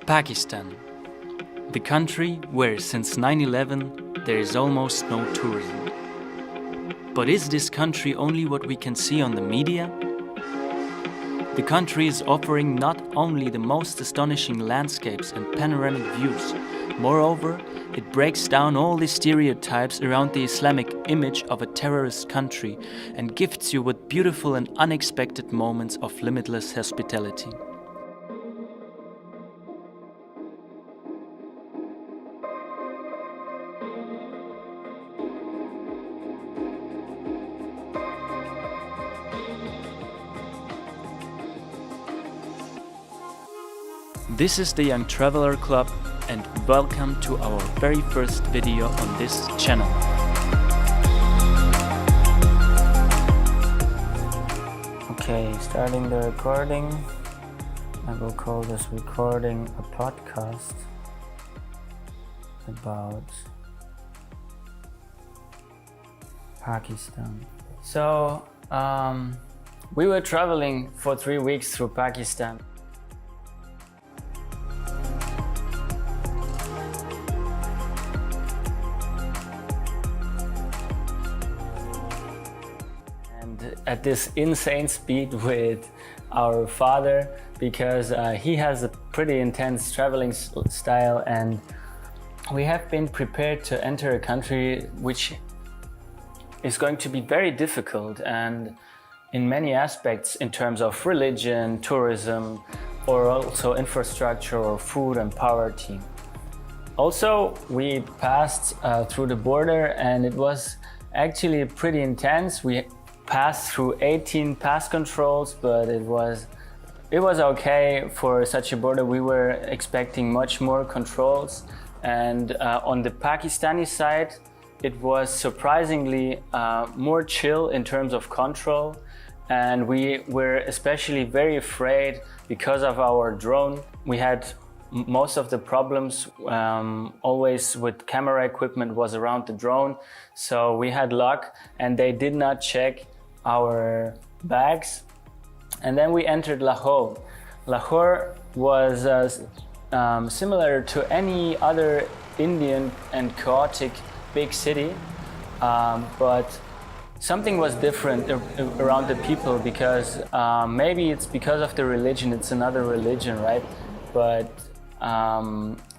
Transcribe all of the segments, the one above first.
Pakistan, the country where since 9/11 there is almost no tourism. But is this country only what we can see on the media? The country is offering not only the most astonishing landscapes and panoramic views, moreover, it breaks down all the stereotypes around the Islamic image of a terrorist country and gifts you with beautiful and unexpected moments of limitless hospitality. This is the Young Traveler Club, and welcome to our very first video on this channel. Okay, starting the recording. I will call this recording a podcast about Pakistan. So, we were traveling for 3 weeks through Pakistan. At this insane speed with our father, because he has a pretty intense traveling style, and we have been prepared to enter a country which is going to be very difficult and in many aspects in terms of religion, tourism, or also infrastructure or food and poverty. Also, we passed through the border, and it was actually pretty intense. We passed through 18 pass controls, but it was okay for such a border. We were expecting much more controls, and on the Pakistani side it was surprisingly more chill in terms of control, and we were especially very afraid because of our drone. We had most of the problems always with camera equipment was around the drone, so we had luck and they did not check our bags. And then we entered Lahore. Lahore was similar to any other Indian and chaotic big city, but something was different around the people, because maybe it's because of the religion, it's another religion, right? But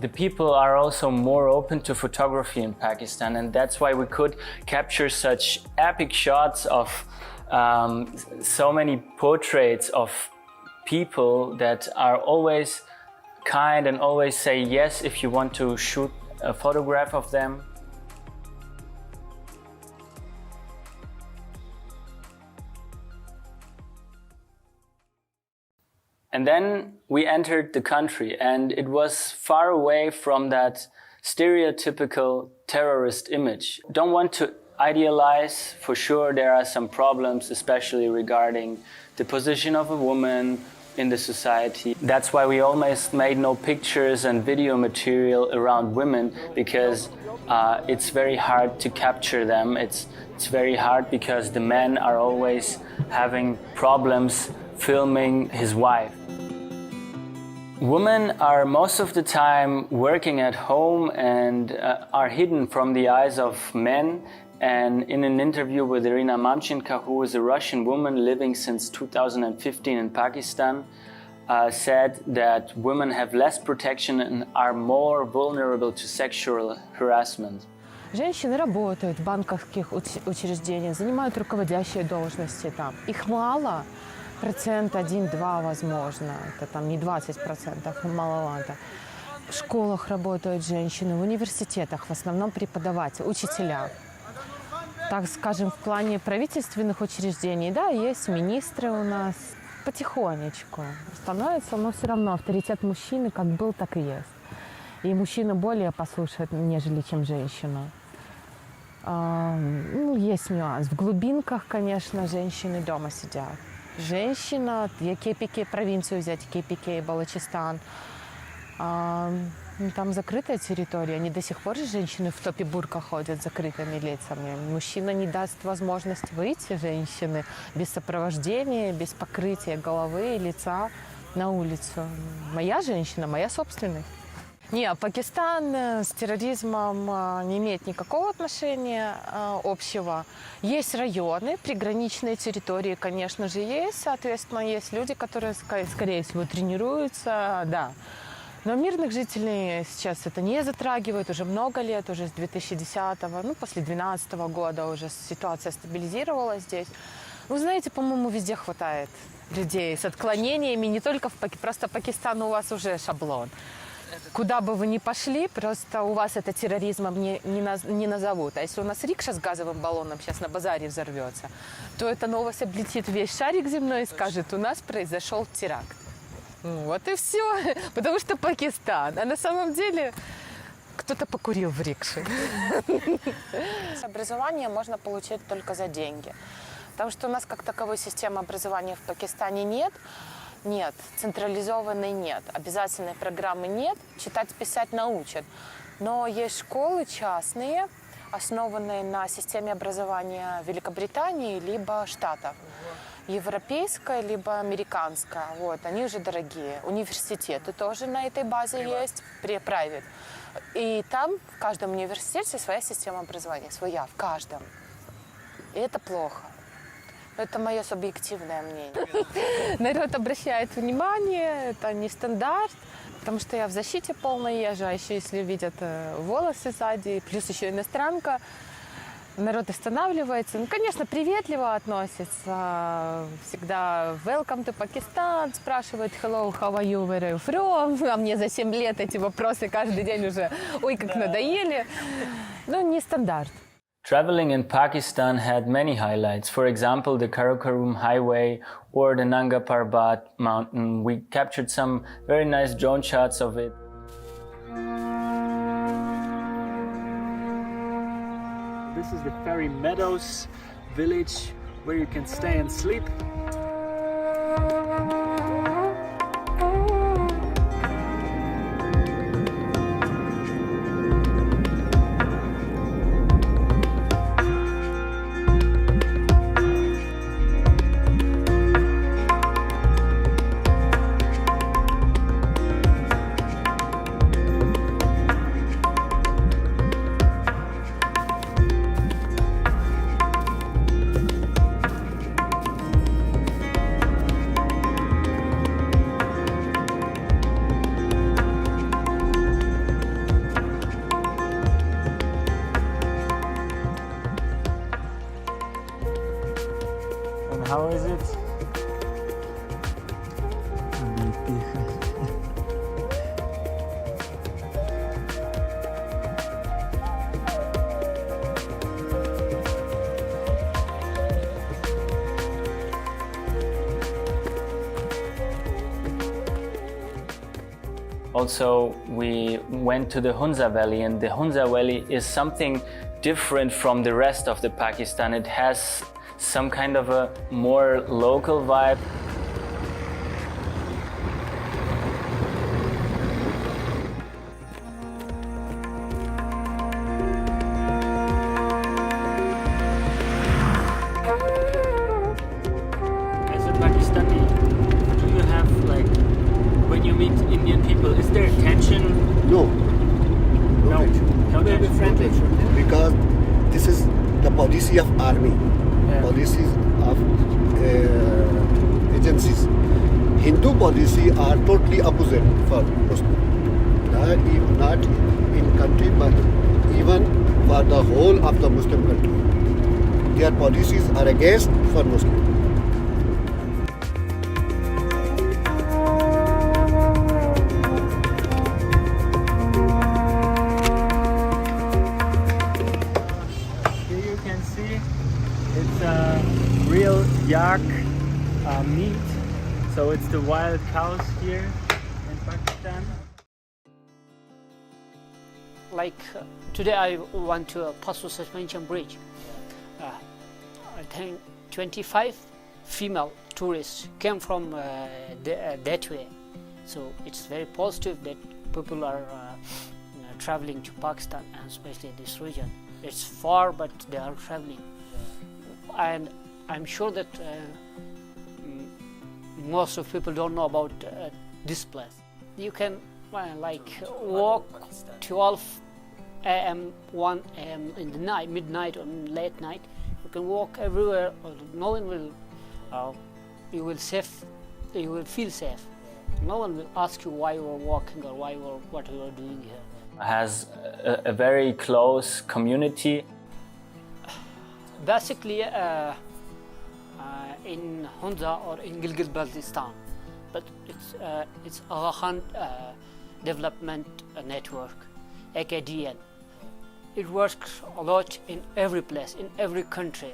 the people are also more open to photography in Pakistan, and that's why we could capture such epic shots of so many portraits of people that are always kind and always say yes if you want to shoot a photograph of them. And then we entered the country, and it was far away from that stereotypical terrorist image. Don't want to idealize. For sure there are some problems, especially regarding the position of a woman in the society. That's why we almost made no pictures and video material around women, because it's very hard to capture them. It's very hard because the men are always having problems filming his wife. Women are most of the time working at home and are hidden from the eyes of men. And in an interview with Irina Mamchenko, who is a Russian woman living since 2015 in Pakistan, said that women have less protection and are more vulnerable to sexual harassment. Женщины работают в банковских учреждениях, занимают руководящие должности там. Их мало, 1%, 2% возможно, это там не 20%, маловато. В школах работают женщины, в университетах в основном преподаватели, учителя. Так скажем, в плане правительственных учреждений, да, есть министры у нас. Потихонечку становится, но все равно авторитет мужчины как был, так и есть. И мужчина более послушает, нежели чем женщина. Есть нюанс. В глубинках, конечно, женщины дома сидят. Женщина, Кепике, провинцию взять, Кепике, Балачистан. Там закрытая территория, они до сих пор же женщины в топе бурка ходят с закрытыми лицами. Мужчина не даст возможность выйти женщины без сопровождения, без покрытия головы и лица. на улицу. Моя женщина, моя собственная. Не, Пакистан с терроризмом не имеет никакого отношения общего. Есть районы, приграничные территории, конечно же, есть. Соответственно, есть люди, которые, скорее всего, тренируются, да. Но мирных жителей сейчас это не затрагивает уже много лет, уже с 2010-го, ну, после 2012 года уже ситуация стабилизировалась здесь. Вы знаете, по-моему, везде хватает людей с отклонениями, не только в Пакистане, просто Пакистан у вас уже шаблон. Куда бы вы ни пошли, просто у вас это терроризмом не назовут. А если у нас рикша с газовым баллоном сейчас на базаре взорвется, то эта новость облетит весь шарик земной и скажет, у нас произошел теракт. Вот и все, потому что Пакистан. А на самом деле кто-то покурил в рикше. Образование можно получить только за деньги. Потому что у нас как таковой системы образования в Пакистане нет. Нет, централизованной нет, обязательной программы нет, читать, писать научат. Но есть школы частные, основанные на системе образования Великобритании либо Штатов. Европейская, либо американская. Вот, они уже дорогие. Университеты тоже на этой базе есть, private. И там в каждом университете своя система образования, своя, в каждом. И это плохо. Это мое субъективное мнение. Народ обращает внимание, это не стандарт, потому что я в защите полной езжу, а еще если видят волосы сзади, плюс еще иностранка, народ останавливается. Ну, конечно, приветливо относится, всегда welcome to Pakistan, спрашивают hello, how are you, where are you from? А мне за 7 лет эти вопросы каждый день уже, ой, как надоели. Ну, не стандарт. Traveling in Pakistan had many highlights. For example, the Karakoram Highway or the Nanga Parbat mountain. We captured some very nice drone shots of it. This is the Fairy Meadows village where you can stay and sleep. How is it? Also, we went to the Hunza Valley, and the Hunza Valley is something different from the rest of the Pakistan. It has some kind of a more local vibe. As a Pakistani, do you have, like, when you meet Indian people, is there tension? No. No. No, they're friendly. Because this is the policy of army, policies of agencies. Hindu policy are totally opposite for Muslim. Not in country, but even for the whole of the Muslim country. Their policies are against for Muslim. Here you can see it's a real yak meat. So it's the wild cows here in Pakistan. Like today I went to a Pasu suspension bridge. I think 25 female tourists came from that way. So it's very positive that people are traveling to Pakistan, and especially this region. It's far, but they are traveling. And I'm sure that most of people don't know about this place. You can like walk 12 a.m., 1 a.m. in the night, midnight or late night. You can walk everywhere. No one will. You will feel safe. No one will ask you why you are walking or what you are doing here. Has a very close community. Basically, in Hunza or in Gilgit-Baltistan, but it's Aga Khan Development Network, AKDN. It works a lot in every place, in every country,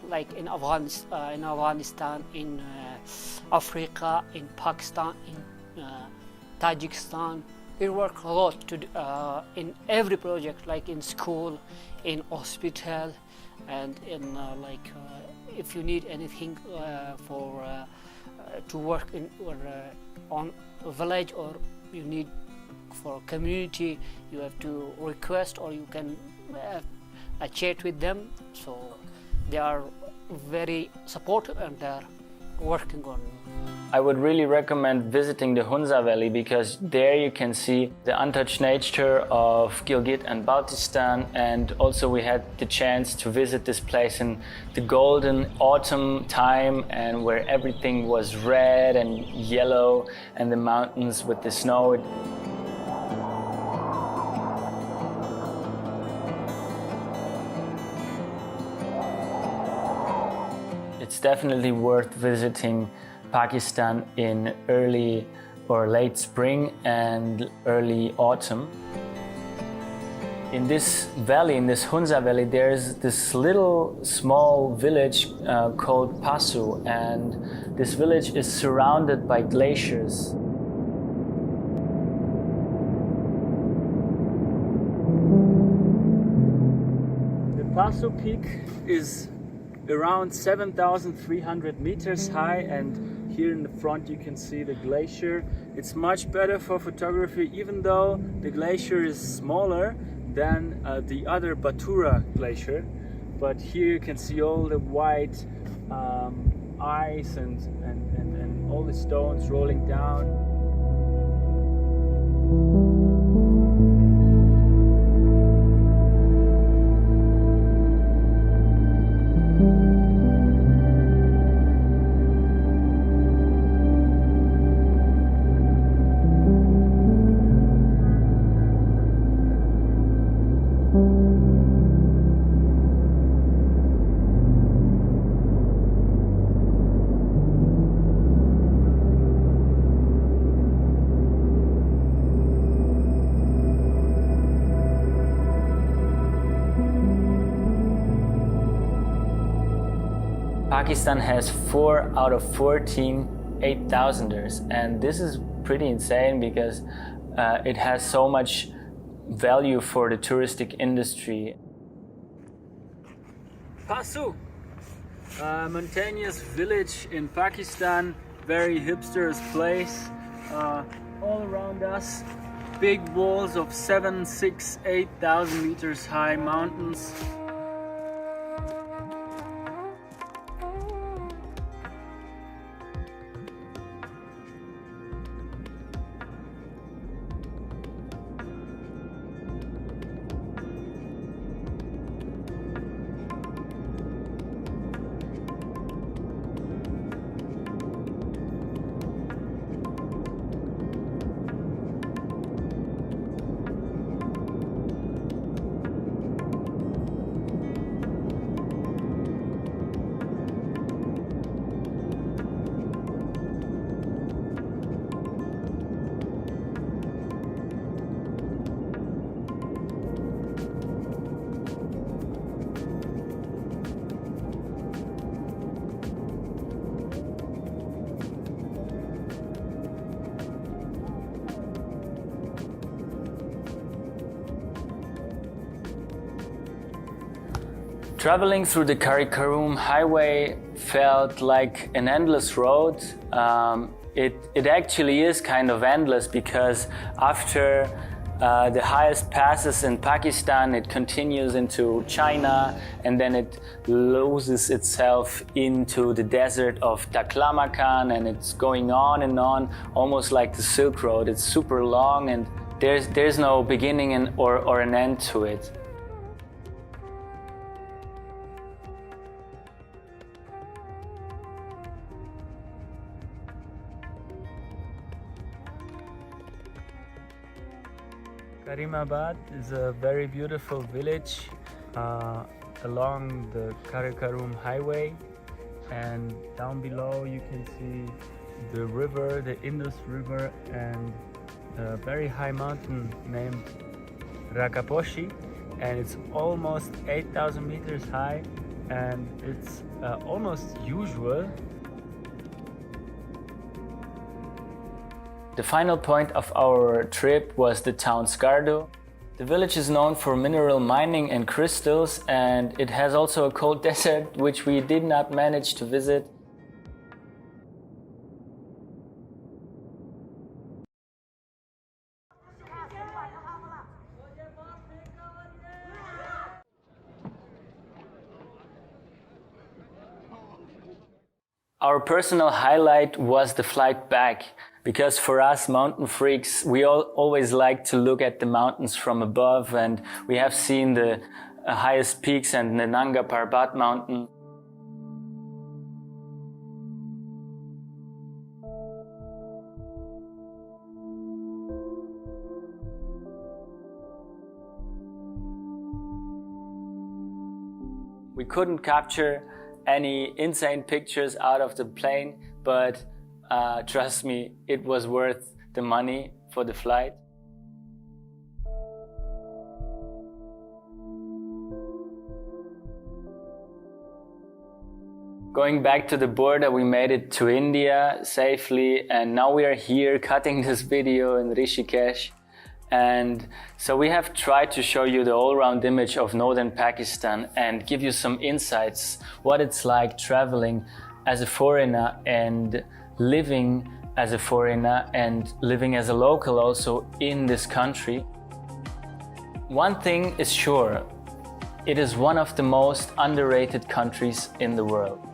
like in Afghanistan, in Africa, in Pakistan, in Tajikistan. It works a lot in every project, like in school, in hospital, and in if you need anything to work in or on a village, or you need for a community, you have to request, or you can chat with them. So they are very supportive and they are working on. I would really recommend visiting the Hunza Valley, because there you can see the untouched nature of Gilgit and Baltistan, and also we had the chance to visit this place in the golden autumn time, and where everything was red and yellow, and the mountains with the snow. It's definitely worth visiting Pakistan in early or late spring and early autumn. In this valley, in this Hunza Valley, there's this little small village called Pasu, and this village is surrounded by glaciers. The Paso Peak is around 7,300 meters high, and here in the front you can see the glacier. It's much better for photography, even though the glacier is smaller than the other Batura glacier. But here you can see all the white ice and all the stones rolling down. Pakistan has 4 out of 14 8,000ers, and this is pretty insane because it has so much value for the touristic industry. Pasu, a mountainous village in Pakistan, very hipster's place. All around us, big walls of 7, 6, 8,000 meters high mountains. Traveling through the Karakoram highway felt like an endless road. It actually is kind of endless, because after the highest passes in Pakistan, it continues into China, and then it loses itself into the desert of Taklamakan, and it's going on and on, almost like the Silk Road. It's super long, and there's no beginning or an end to it. Karimabad is a very beautiful village along the Karakoram highway, and down below you can see the river, the Indus River, and a very high mountain named Rakaposhi, and it's almost 8,000 meters high, and it's almost usual. The final point of our trip was the town Skardu. The village is known for mineral mining and crystals, and it has also a cold desert, which we did not manage to visit. Our personal highlight was the flight back, because for us mountain freaks, we always like to look at the mountains from above, and we have seen the highest peaks and the Nanga Parbat mountain. We couldn't capture any insane pictures out of the plane, but trust me, it was worth the money for the flight. Going back to the border, we made it to India safely, and now we are here cutting this video in Rishikesh. And so we have tried to show you the all-round image of northern Pakistan and give you some insights, what it's like traveling as a foreigner and living as a foreigner and living as a local also in this country. One thing is sure, it is one of the most underrated countries in the world.